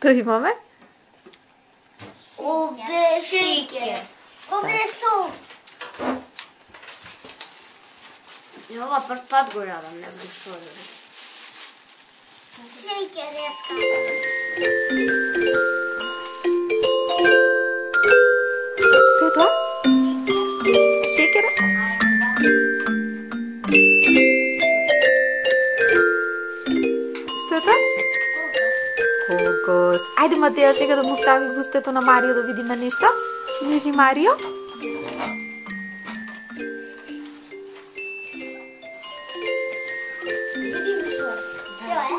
Што имаме? Овде е шеќер. Овде е сол. И ова прв пат го јадам, не знам што е. Шеќер еска. Што е тоа? Шекера? Што е тоа? Кокос. Ајде, Матеја, сега да му стави в устето на Марио да видиме нешто. Лежи, Марио. Видиме што е. Се е?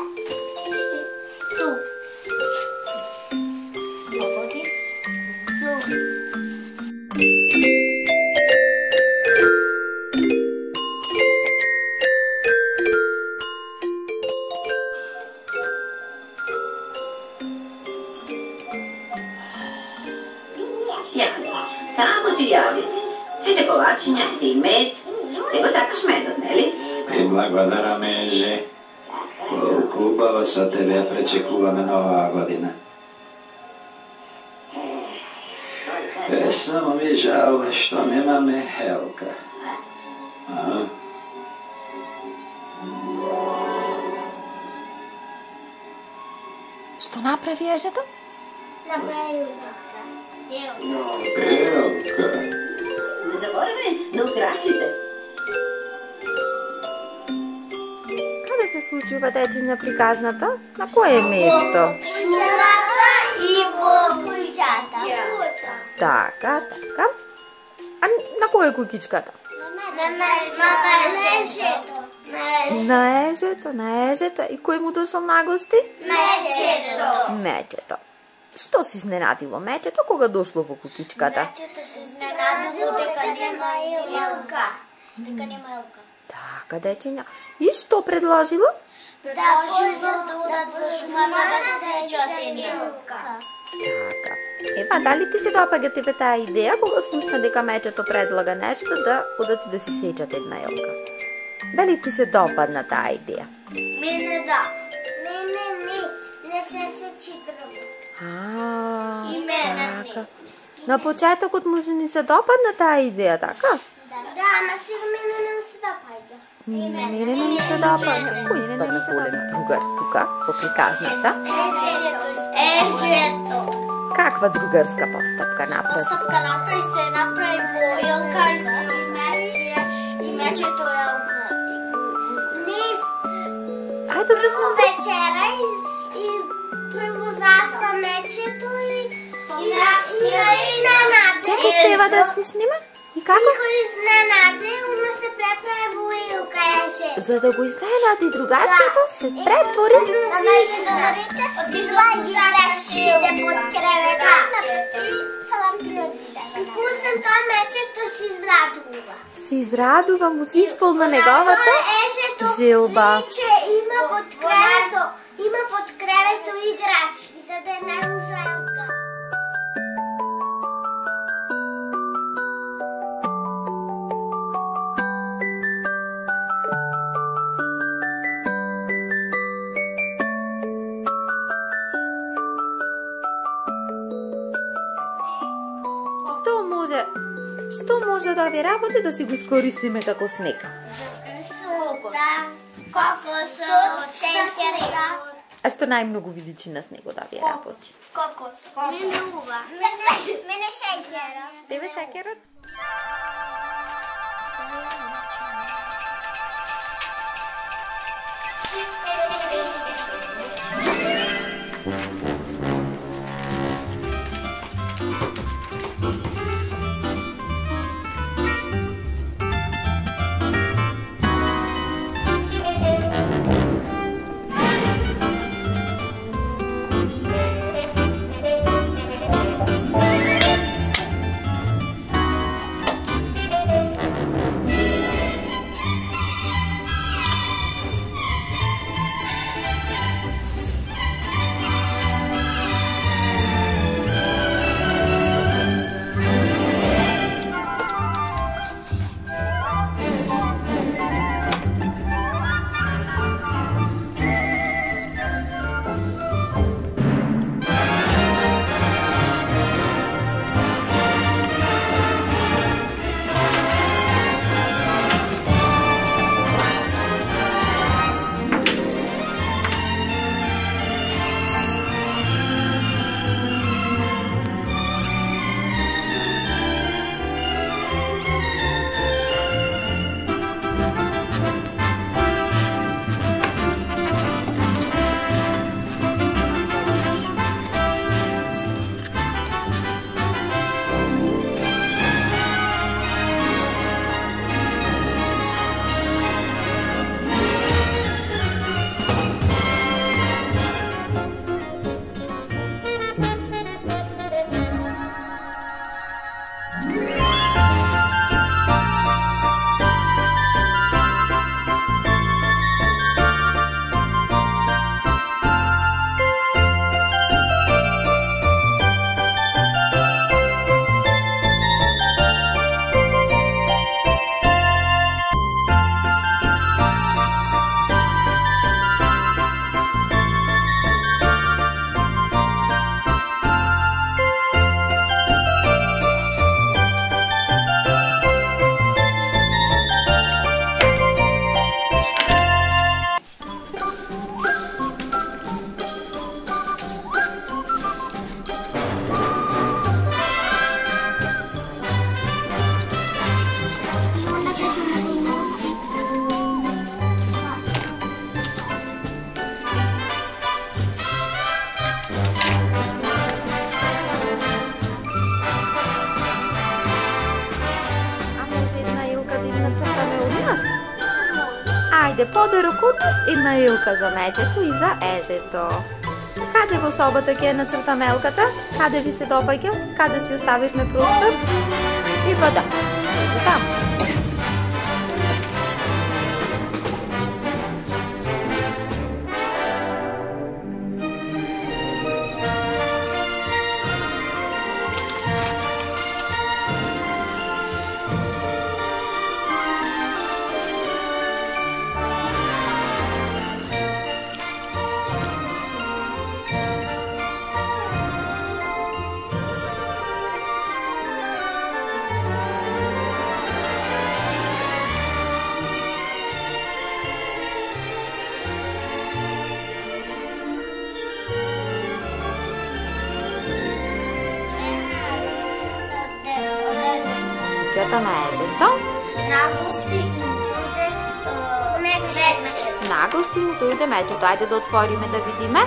Сол. Погоди. Сол. Јади, само ти јади си. Ете ковачиња, ете и мед. Него сакаш медот, нели? И благодарам, Межи. Колку убаво со тебе ја пречекуваме новаа година. Само ми жал што немаме Елка. А? Што направи ежето? Направи Елка. Не заборави да украсите. Каде се случува дечиња приказната? На кое место? шумата и во куќата. Така. А на кое кукичката? На мечето. На ежето. И кој му дошол на гости? Мечето. Мечето. Што се изненадило мечето кога дошло во кукичката? Мечето се изненадило дека нема елка. Така, дечиња. И што предложило? Предложило да одат во шумата да сечат елка. Така. Ева, дали ти се допаѓа тебе таа идеја кога слушна дека мечето предлага нешто да одат и да си сечат една елка? Дали ти се допадна таа идеја? Мене да. Не се сечи дрво. И мене така. На почетокот може ни се допадна таа идеја, така? Да, ама сега мене не ми се допаѓа. Мене не ми се допадна. Кој испадна голем другар тука, во приказната? Ежето. Каква другарска постапка направи? Постапка направи се направи во елка и мечето ја Ајде да сме вечера и прво заспа мечето и изненаде. Чекай, треба да се снима? И како? Ико изненаде, уна се преправи во елка ежето. За да го изненади другарчето, се претвори. Мечето нарече извади ракшите под кревета. И пуснем тоа мечето се израдува. Се израдува, му се исполна неговата желба. Има под кревето играчки, за да не ужалка. Што може да ви работи да си го искористиме како снег? Сукот. Кокосот, шеќера. А што најмногу ви личи на снего да ви работи? Кокос. Мене ува. Мене шеќера. Тебе шекерот? Ајде, подарок од нас една елка за мечето и за ежето. Каде во собата ќе ја нацртаме елката? Каде ви се допаѓа? Каде си оставивме простор? И па да, за таму. На ежето. Нагласти му дойде мечето. Ајде да отвориме да видиме.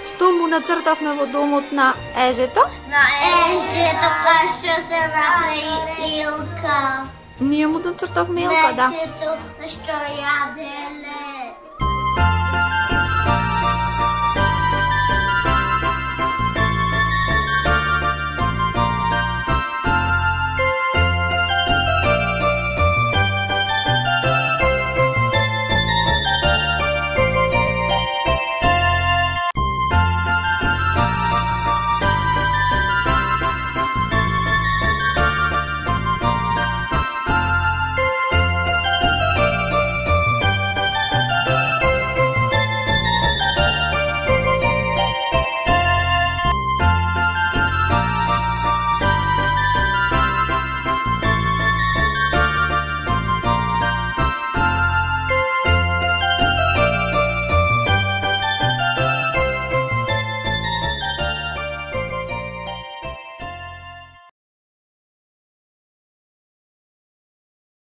Што му нацртавме во домот на ежето? На ежето кај што се направи илка. Ние му нацртавме илка, да. Мечето што јаде